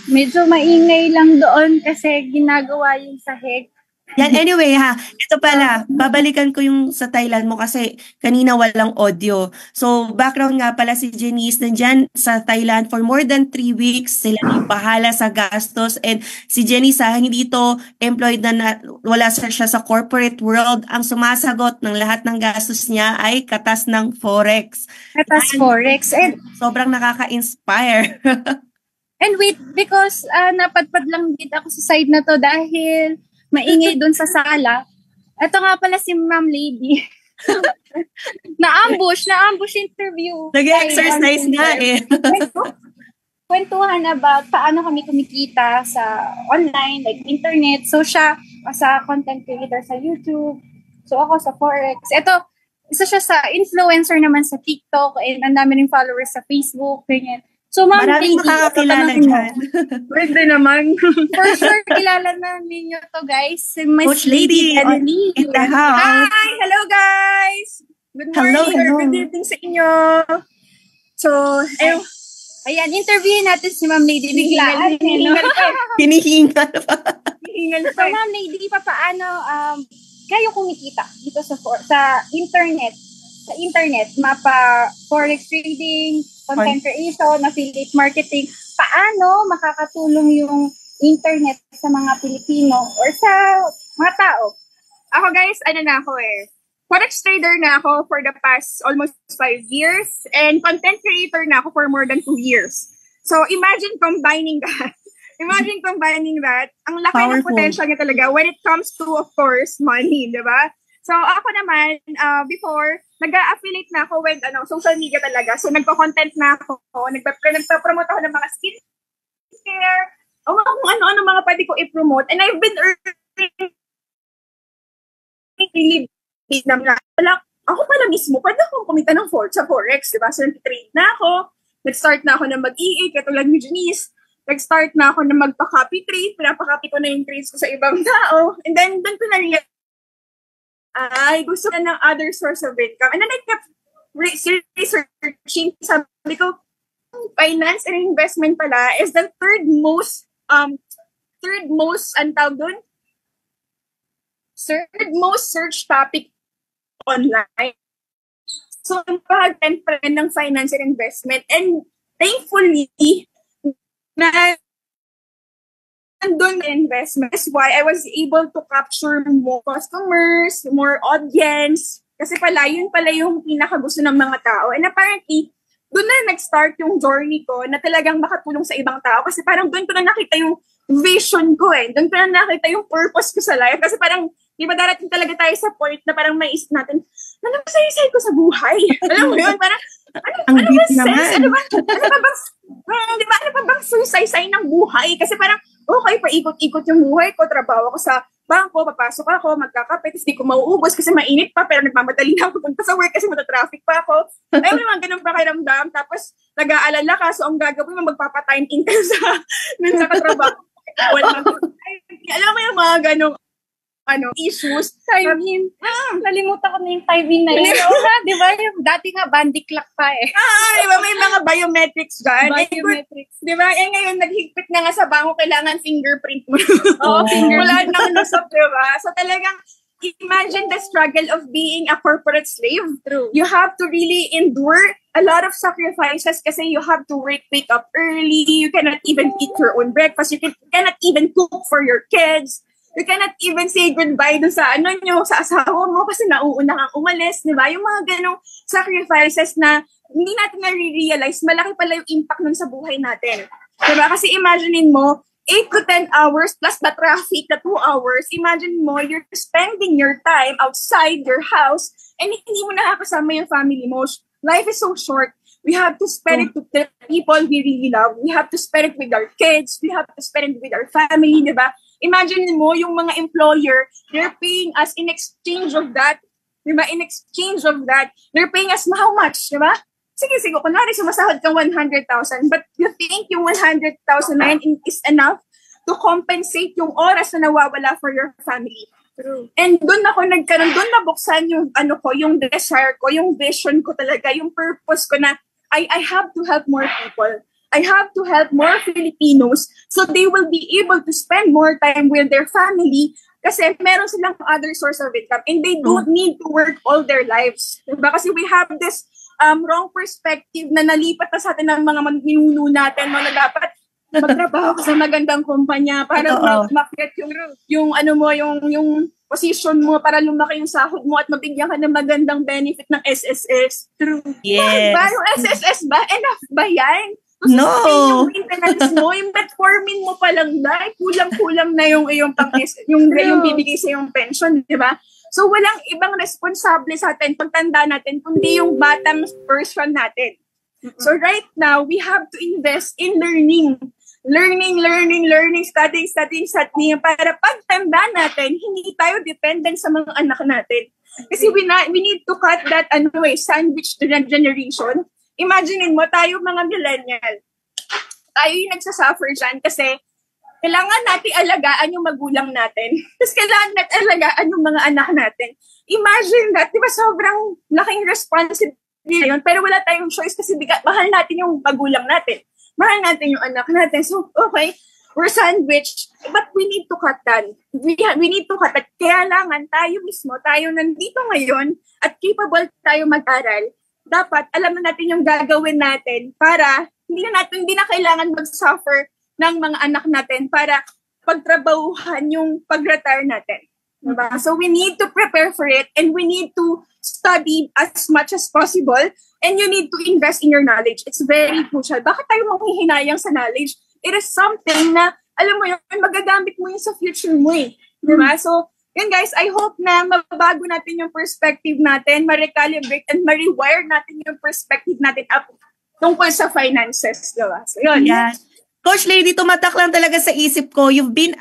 Medyo maingay lang doon kasi ginagawa yung sahig. Yan, anyway ha, ito pala, babalikan ko yung sa Thailand mo kasi kanina walang audio. So, background nga pala si Janice, nandyan sa Thailand for more than 3 weeks. Sila na yung bahala sa gastos. And si Janice ha, hindi ito employed wala siya sa corporate world. Ang sumasagot ng lahat ng gastos niya ay katas ng Forex. Katas Forex. And sobrang nakaka-inspire. And wait, because napadpad lang din ako sa side na to dahil maingay doon sa sala. Ito nga pala si Ma'am Lady. na-ambush interview. Nag-exercise nga eh. Kwentuhan about paano kami kumikita sa online, like internet. So siya, sa content creator sa YouTube. So ako sa Forex. Ito, isa siya sa influencer naman sa TikTok and ang dami ring followers sa Facebook, ganyan. So, Ma'am Maraming makakakilala dyan. Pwede naman. For sure, kilala na ninyo to, guys. Coach Lady in the house. Hi! Hello, guys! Good morning or good evening sa inyo. So, ayan, interviewin natin si Ma'am Lady. Hinihingal pa. So, Ma'am Lady, paano kayo kumikita dito sa internet? Sa internet, mapa forex trading, content creation, affiliate marketing, paano makakatulong yung internet sa mga Pilipino or sa mga tao? Ako guys, forex trader na ako for the past almost 5 years and content creator na ako for more than 2 years. So imagine combining that. Ang laki ng potential niya talaga when it comes to, of course, money, di ba? So ako naman, before, nag-affiliate na ako with social media talaga. So nagko-content na ako, nagpa-promote ako ng mga skincare, o kung ano-ano mga pwede ko i-promote. And I've been earning really big naman. Ako pala mismo, pwede akong kumita ng sa Forex, diba? So nag-trade na ako, nag-start na ako na mag-EA, katulad ni Janice. Nag-start na ako na magpa-copy trade, pinapakopy ko na yung trades ko sa ibang tao. And then, doon ko na-realize, gusto na ng other source of income. And then I kept researching. Sabi ko, finance and investment pala is the third most search topic online. So, pag-10 pa rin ng finance and investment. And thankfully, doon na investment. That's why I was able to capture more customers, more audience. Kasi yun pala yung pinakagusto ng mga tao. And apparently, doon na nag-start yung journey ko na talagang makatulong sa ibang tao. Kasi parang doon ko na nakita yung vision ko eh. Doon ko na nakita yung purpose ko sa life. Kasi parang, di ba darating talaga tayo sa point na parang may isip natin, ano ba sa ko sa buhay? Alam mo yun? Parang, ano ba sense? Ano ba bang suysay ng buhay? Kasi parang, okay, paikot-ikot yung buhay ko, trabaho ako sa bangko, papasok ako, magkakape, tapos di ko mauubos kasi mainit pa, pero nagmamadali na ako punta sa work kasi matatraffic pa ako. Ayaw naman ganun pakiramdam, tapos nag-aalala ka, so ang gagawin mo, magpapatime in ka sa katrabaho. Alam mo yung mga ganong issues. Time-in. Nalimutan ko na yung time-in na yun. Di ba? Dati nga, bandy clock pa eh. Di ba? May mga biometrics dyan. Biometrics. Di ba? Ngayon, naghigpit na nga sa banko, kailangan fingerprint mo. fingerprint. Wala nang lusot, di ba? So talagang, imagine the struggle of being a corporate slave. True. You have to really endure a lot of sacrifices kasi you have to wake up early. You cannot even eat your own breakfast. You cannot even cook for your kids. You cannot even say goodbye dun sa sa asawa mo kasi nauuna kang umalis, di ba? Yung mga ganong sacrifices na hindi natin na-realize, malaki pala yung impact nun sa buhay natin. Di ba? Kasi imaginein mo, 8 to 10 hours plus the traffic na 2 hours, imagine mo, you're spending your time outside your house and hindi mo nakakasama yung family mo. Life is so short. We have to spend it with the people we really love. We have to spend it with our kids. We have to spend it with our family, di ba? Imagine mo, yung mga employer, they're paying us in exchange of that. Di ba? In exchange of that, they're paying us how much, di ba? Sige, kunwari sumasahod kang 100,000, but you think yung 100,000 na yun is enough to compensate yung oras na nawawala for your family. True. And doon nabuksan yung yung desire ko, yung vision ko talaga, yung purpose ko na I have to help more people. I have to help more Filipinos so they will be able to spend more time with their family kasi meron silang other source of income and they don't need to work all their lives. Diba? Kasi we have this wrong perspective na nalipat na sa atin ng mga ninuno natin na dapat magtrabaho sa magandang kumpanya para makit yung position mo para lumaki yung sahod mo at mabigyan ka ng magandang benefit ng SSS. True. Yes. Ba? Yung SSS ba? Enough ba yan? No. Yung maintenance mo, yung metformin mo pa lang dahil kulang-kulang na yung yung bibigay sa yung pension, di ba? So walang ibang responsable sa atin pagtanda natin kundi yung bottom version natin. So right now, we have to invest in learning, studying para pagtanda natin, hindi tayo dependent sa mga anak natin. Kasi we need to cut that sandwich generation. Imaginein mo, tayo mga millennial, tayo yung nagsasuffer dyan kasi kailangan natin alagaan yung magulang natin. Tapos kailangan natin alagaan yung mga anak natin. Imagine that, di ba sobrang laking responsibility yun, pero wala tayong choice kasi mahal natin yung magulang natin. Mahal natin yung anak natin. So, okay, we're sandwiched, but we need to cut that. We need to cut that. Kailangan tayo mismo, tayo nandito ngayon at capable tayo mag-aral. Dapat alam na natin yung gagawin natin para hindi na kailangan mag-suffer ng mga anak natin para pagtrabahuhan yung pag-retire natin. Diba? So we need to prepare for it and we need to study as much as possible and you need to invest in your knowledge. It's very crucial. Bakit tayo manghihinayang sa knowledge? It is something na, alam mo yun, magagamit mo yun sa future mo eh. Diba? So, yun guys, I hope na mababago natin yung perspective natin, ma-recalibrate and ma-rewire natin yung perspective natin up tungkol sa finances. Diba? So, yun. Yeah. Coach Lady, tumatak lang talaga sa isip ko, you've been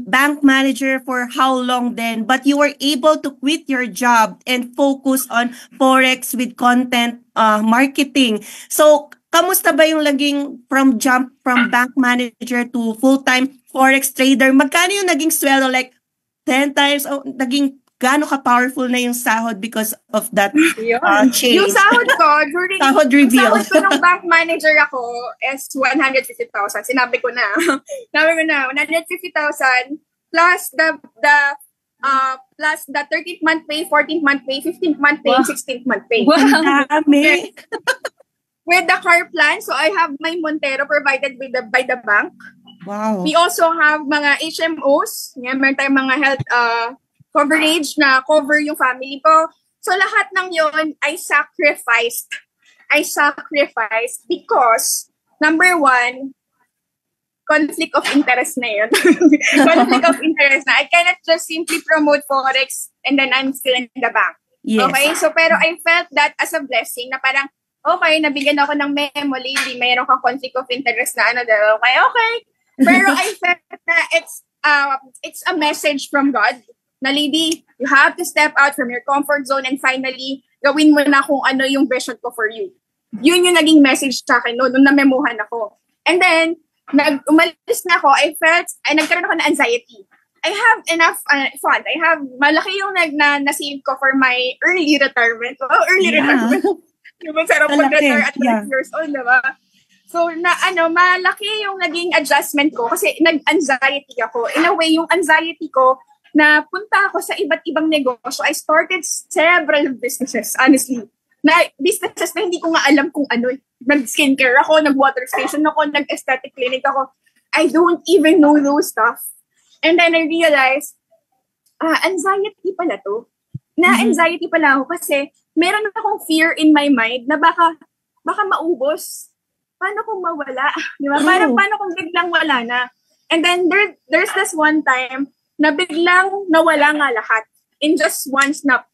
bank manager for how long then, but you were able to quit your job and focus on Forex with content marketing. So, kamusta ba yung laging jump from bank manager to full-time Forex trader? Magkano yung naging sweldo? Like 10 times? Naging gaano ka-powerful na yung sahod because of that change? Yung sahod ko, sahod reveal. Yung sahod ko nung bank manager ako is 150,000. Sinabi ko na. 150,000 plus the 13th month pay, 14th month pay, 15th month pay, 16th month pay. Wow. Dami. With the car plan, so I have my Montero provided by the bank. Wow. We also have mga HMOs. Meron tayong mga health coverage na cover yung family ko. So lahat ng yon I sacrificed because number one, conflict of interest na yun. Conflict of interest na. I cannot just simply promote Forex and then I'm still in the bank. Yes. Okay? So pero I felt that as a blessing na parang, okay, nabigyan ako ng memo, lady, mayroon kang conflict of interest na okay. Pero I felt na it's a message from God. Na lady, you have to step out from your comfort zone and finally, gawin mo na kung ano yung vision ko for you. Yun yung naging message sa akin nung namemohan ako. And then, umalis na ako, nagkaroon ako ng anxiety. I have enough fund. Malaki yung na-save ko for my early retirement. Retirement. Yung sarap mag-retire at 20 years old, diba? So, malaki yung naging adjustment ko kasi nag-anxiety ako. In a way, yung anxiety ko, na punta ako sa iba't ibang negosyo. I started several businesses, honestly. Businesses na hindi ko nga alam kung ano. Nag-skincare ako, nag-water station ako, nag-aesthetic clinic ako. I don't even know those stuff. And then I realized, anxiety pala to. Na-anxiety pala ako kasi meron akong fear in my mind na baka maubos. Paano kung mawala? Di ba? Paano kung biglang wala na? And then there's this one time na biglang nawala nga lahat in just one snap.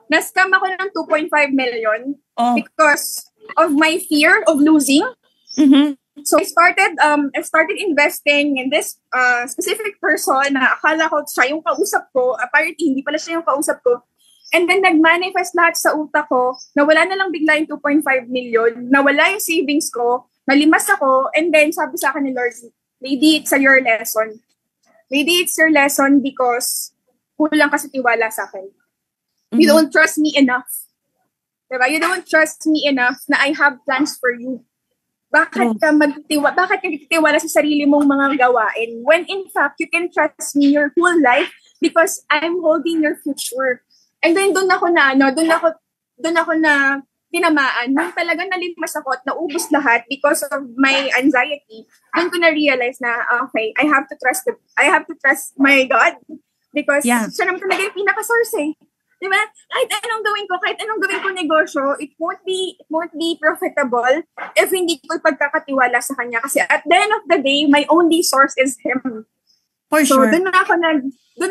Na-scam ako ng 2.5 million because of my fear of losing. Mm-hmm. So I started investing in this specific person na akala ko siya yung kausap ko. Apparently, hindi pala siya yung kausap ko. And then nag-manifest lahat sa utak ko, nawala na lang bigla yung 2.5 million, nawala yung savings ko, nalimas ako, and then sabi sa akin ni Lord, lady, it's your lesson. Lady, it's your lesson because kulang kasi tiwala sa akin. Mm-hmm. You don't trust me enough. Diba? You don't trust me enough na I have plans for you. Bakit ka magtitiwala sa sarili mong mga gawain when in fact you can trust me your whole life because I'm holding your future. And then doon ako na tinamaan. Nung talagang nalimas ako at naubos lahat because of my anxiety, doon ko na-realize na, okay, I have to trust my God because siya naman talaga yung pinaka-source eh. Diba? Kahit anong gawin ko negosyo, it won't be profitable if hindi ko pagkakatiwala sa kanya. Kasi at the end of the day, my only source is Him. For sure. So, doon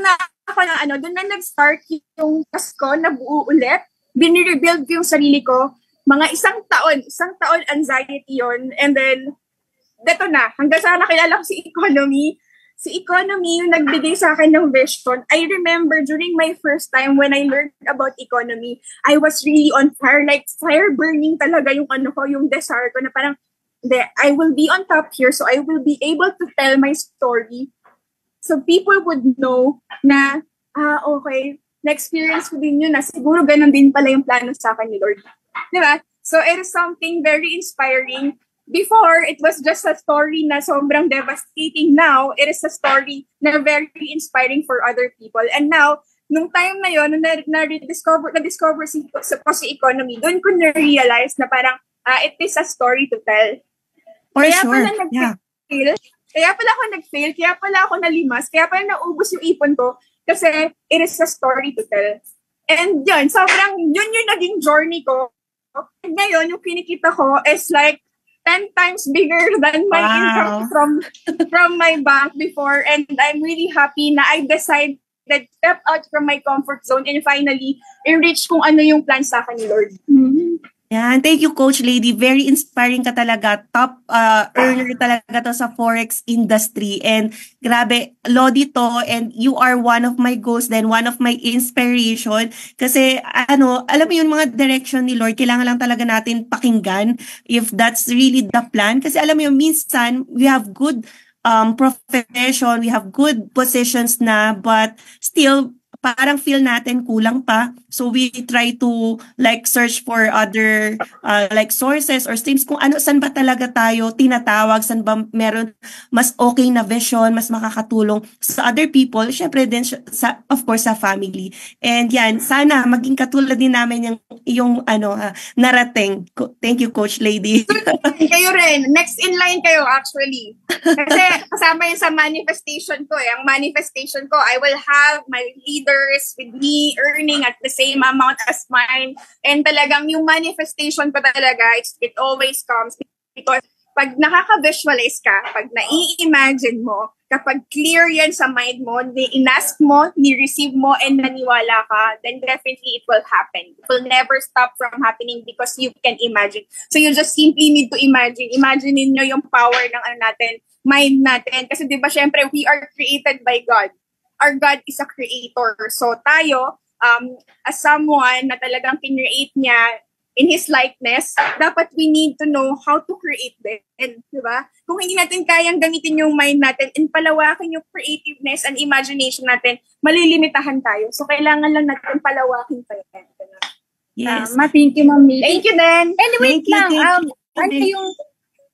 na nag-start yung task ko na buo ulit. Binirebuild ko yung sarili ko. Mga isang taon anxiety yon. And then, deto na. Hanggang sa nakilala ko si Economy. Si Economy yung nagbigay sa akin ng vision. I remember during my first time when I learned about Economy, I was really on fire. Like, fire burning talaga yung yung desire ko na parang, I will be on top here so I will be able to tell my story. So people would know na, okay, na-experience ko din yun na siguro ganun din pala yung plano sa akin ni Lord. Diba? So it is something very inspiring. Before, it was just a story na sobrang devastating. Now, it is a story na very inspiring for other people. And now, nung time na yun, na-discover si Economy, doon ko na-realize na parang, it is a story to tell. Kaya pala ako nag-fail, kaya pala ako nalimas, kaya pala naubos yung ipon ko, kasi it is a story to tell. And yun, yun yung naging journey ko. And ngayon, yung kinikita ko is like, 10 times bigger than my income from my bank before. And I'm really happy na I decided to step out from my comfort zone and finally reach kung ano yung plan sa akin ni Lord. Mm-hmm. Yan. Thank you, Coach Lady. Very inspiring ka talaga. Top earner talaga to sa Forex industry. And grabe, Lodi to. And you are one of my goals, then one of my inspiration. Kasi alam mo yung mga direction ni Lord, kailangan lang talaga natin pakinggan if that's really the plan. Kasi alam mo yung minsan, we have good profession, we have good positions na, but still, parang feel natin kulang pa. So we try to like search for other like sources or streams kung saan ba talaga tayo tinatawag, saan ba meron mas okay na vision, mas makakatulong sa other people, syempre din of course sa family. And yan, sana maging katulad din namin yung narating. Thank you, Coach Lady. Kayo rin. Next in line kayo actually. Kasi kasama yun sa manifestation ko. Ang manifestation ko, I will have my leaders with me earning at the same amount as mine. And talagang yung manifestation ko talaga, it always comes because pag nakaka-visualize ka, pag nai-imagine mo, kapag clear yan sa mind mo, inask mo, ni-receive mo, and naniwala ka, then definitely it will happen. It will never stop from happening because you can imagine. So you just simply need to imagine. Imaginein nyo yung power ng mind natin. Kasi di ba, syempre, we are created by God. Our God is a creator. So tayo, as someone na talagang kinreate niya in His likeness, dapat we need to know how to create din. Diba? Kung hindi natin kayang gamitin yung mind natin and palawakin yung creativeness and imagination natin, malilimitahan tayo. So kailangan lang natin palawakin pa yan. Yes. Thank you, Ma'am Lady. Thank you din. Anyway lang,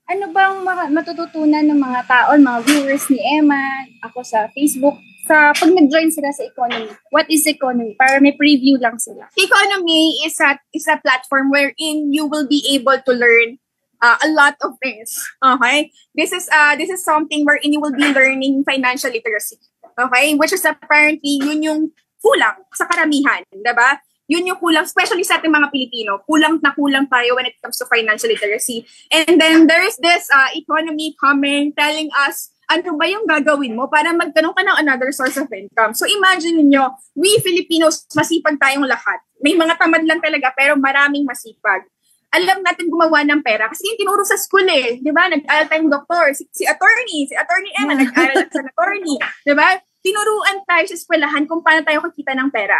ano bang matututunan ng mga taon, mga viewers ni Emma, ako sa Facebook, pag nag-join sila sa Economy? What is Economy? Para may preview lang sila. Economy is a platform wherein you will be able to learn a lot of things. Okay? This is something wherein you will be learning financial literacy. Okay? Which is apparently yun yung kulang sa karamihan, 'di ba? Yun yung kulang, especially sa ating mga Pilipino. Kulang tayo when it comes to financial literacy. And then there is this Economy comment telling us ano ba yung gagawin mo para magtanong ka ng another source of income. So imagine niyo, we Filipinos, masipag tayong lahat. May mga tamad lang talaga, pero maraming masipag. Alam natin gumawa ng pera kasi yung tinuro sa school eh. Di ba? Nag-aral tayong doktor. Si attorney Emma, nag-aral sa attorney. Di ba? Tinuruan tayo sa eskwelahan kung paano tayo kikita ng pera.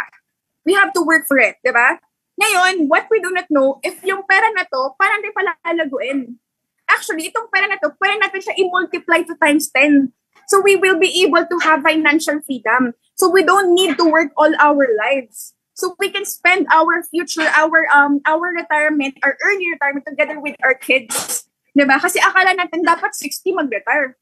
We have to work for it. Di ba? Ngayon, what we do not know, if yung pera na to, paano tayo pala alaguin? Actually, itong pera na to, pwede natin siya i-multiply to times 10. So we will be able to have financial freedom. So we don't need to work all our lives. So we can spend our future, our retirement, our early retirement together with our kids. Diba? Kasi akala natin dapat 60 mag-retire.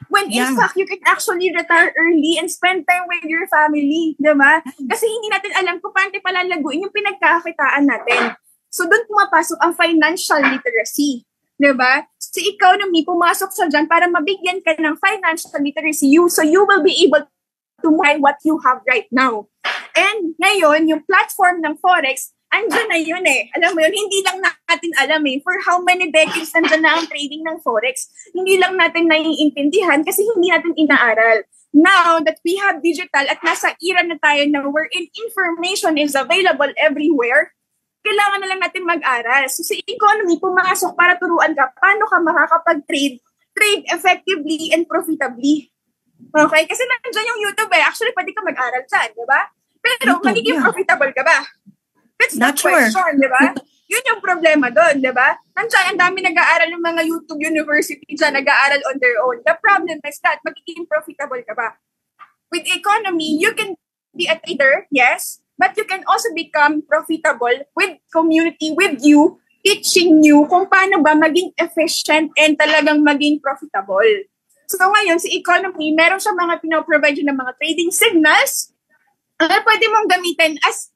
When in fact, you can actually retire early and spend time with your family. Diba? Kasi hindi natin alam kung paano palalaguin yung pinagkakitaan natin. So, doon pumapasok ang financial literacy. Diba? So, economy, pumasok sa dyan para mabigyan ka ng financial literacy so you will be able to buy what you have right now. And ngayon, yung platform ng Forex, andyan na yun eh. Alam mo yun, hindi lang natin alam eh. For how many decades andyan na ang trading ng Forex. Hindi lang natin naiintindihan kasi hindi natin inaaral. Now that we have digital at nasa era na tayo na wherein information is available everywhere, kailangan na lang natin mag-aral. So sa economy, pumasok para turuan ka paano ka makakapag-trade effectively and profitably. Okay? Kasi nandiyan yung YouTube eh. Actually, pwede ka mag-aral dyan, di ba? Pero magiging profitable ka ba? That's the question, di ba? Yun yung problema doon, di ba? Nandiyan, ang dami nag-aaral ng mga YouTube university dyan, nag-aaral on their own. The problem is that magiging profitable ka ba? With economy, you can be a trader, yes, but you can also become profitable with community, with you, teaching you kung paano ba maging efficient and talagang maging profitable. So ngayon, si economy, meron siya mga pinoprovide ng mga trading signals na pwede mong gamitin as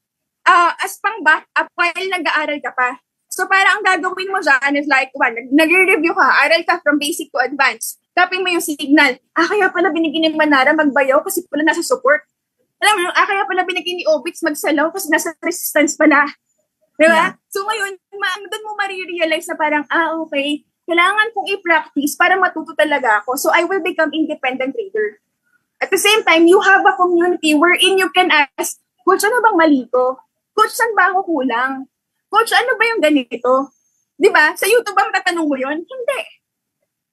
pang backup while nag-aaral ka pa. So para ang gagawin mo dyan is like, nag-review ka, aral ka from basic to advanced. Tapin mo yung signal. Kaya pala binigyan ni Manara magbayaw kasi pala nasa support. Alam mo, kaya pala binigyan ni Obix magsalaw kasi nasa resistance pala. Diba? Yeah. So ngayon, doon mo marirealize na parang, okay, kailangan kong i-practice para matuto talaga ako. So I will become independent trader. At the same time, you have a community wherein you can ask, Coach, ano bang mali ko? Coach, saan ba ako kulang? Coach, ano ba yung ganito? Diba? Sa YouTube ba matatanong mo yun? Hindi.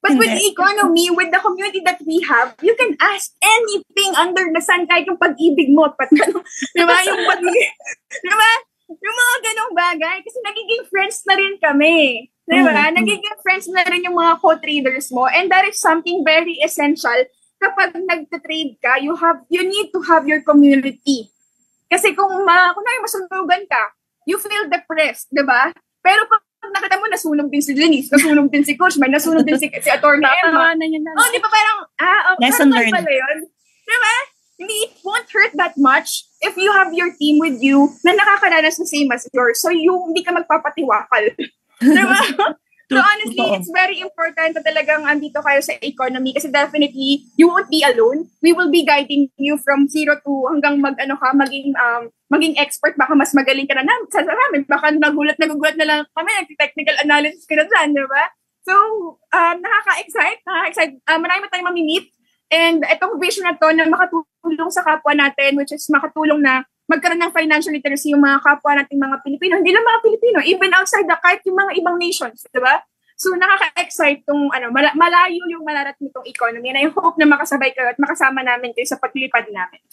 But with the economy, with the community that we have, you can ask anything under the sun, kahit yung pag-ibig mo. Diba? Yung pag-ibig. Diba? Yung mga ganong bagay. Kasi nagiging friends na rin kami. Diba? Nagiging friends na rin yung mga co-traders mo. And that is something very essential. Kapag nagta-trade ka, you need to have your community. Kasi kung masunugan ka, you feel depressed, diba? Pero pag nakita mo, nasunog din si Janice, nasunog din si Coach, may nasunog din si Atty. Emma. Di ba parang, lesson learned. Pala yun. Diba? It won't hurt that much if you have your team with you na nakakaranas na same as yours. So, hindi ka magpapatiwakal. Diba? So honestly, it's very important na talagang andito kayo sa economy kasi definitely you won't be alone. We will be guiding you from 0 to hanggang maging expert. Baka mas magaling ka na sa namin. Baka nagulat na lang kami, nag-technical analysis ka na dyan, di ba? So, nakaka-excite. Marami tayong mamimit. And itong vision na to na makatulong sa kapwa natin, which is makatulong na magkaroon ng financial literacy yung mga kapwa nating mga Pilipino. Hindi lang mga Pilipino, even outside kahit yung mga ibang nations, di ba? So, nakaka-excite itong, malayo yung malarating itong economy. And I hope na makasabay kayo at makasama namin kayo sa paglipad namin.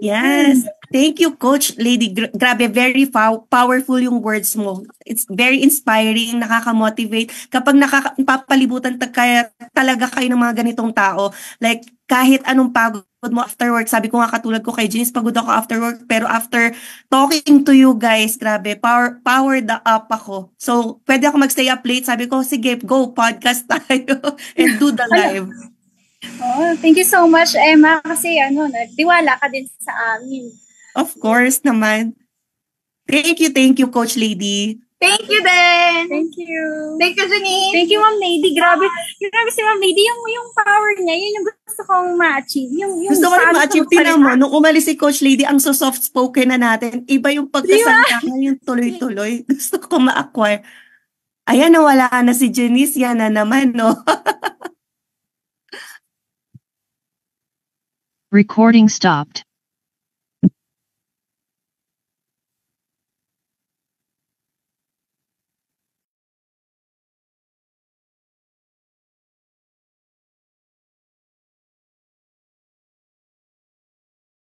Yes. Thank you, Coach Lady. Grabe, very powerful yung words mo. It's very inspiring, nakaka-motivate. Kapag napapalibutan talaga kayo ng mga ganitong tao, like kahit anong pagod mo after work, sabi ko nga katulad ko kay Janice, pagod ako after work, pero after talking to you guys, grabe, powered up ako. So, pwede ako magstay up late. Sabi ko, sige, go, podcast tayo and do the live. Oh, thank you so much, Emma, kasi nagtiwala ka din sa amin. Of course naman. Thank you, Coach Lady. Thank you din. Thank you. Thank you, Janice. Thank you, Ma'am Lady. Grabe si Ma'am Lady, yung power niya, yun yung gusto kong ma-achieve. Gusto ko rin ma-achieve. Tinan mo, nung umalis si Coach Lady, ang so soft-spoken na natin, iba yung pagkasalita niya, yung tuloy-tuloy. Gusto ko ma-acquire. Ayan, nawala na si Janice. Yan na naman, no? Recording stopped.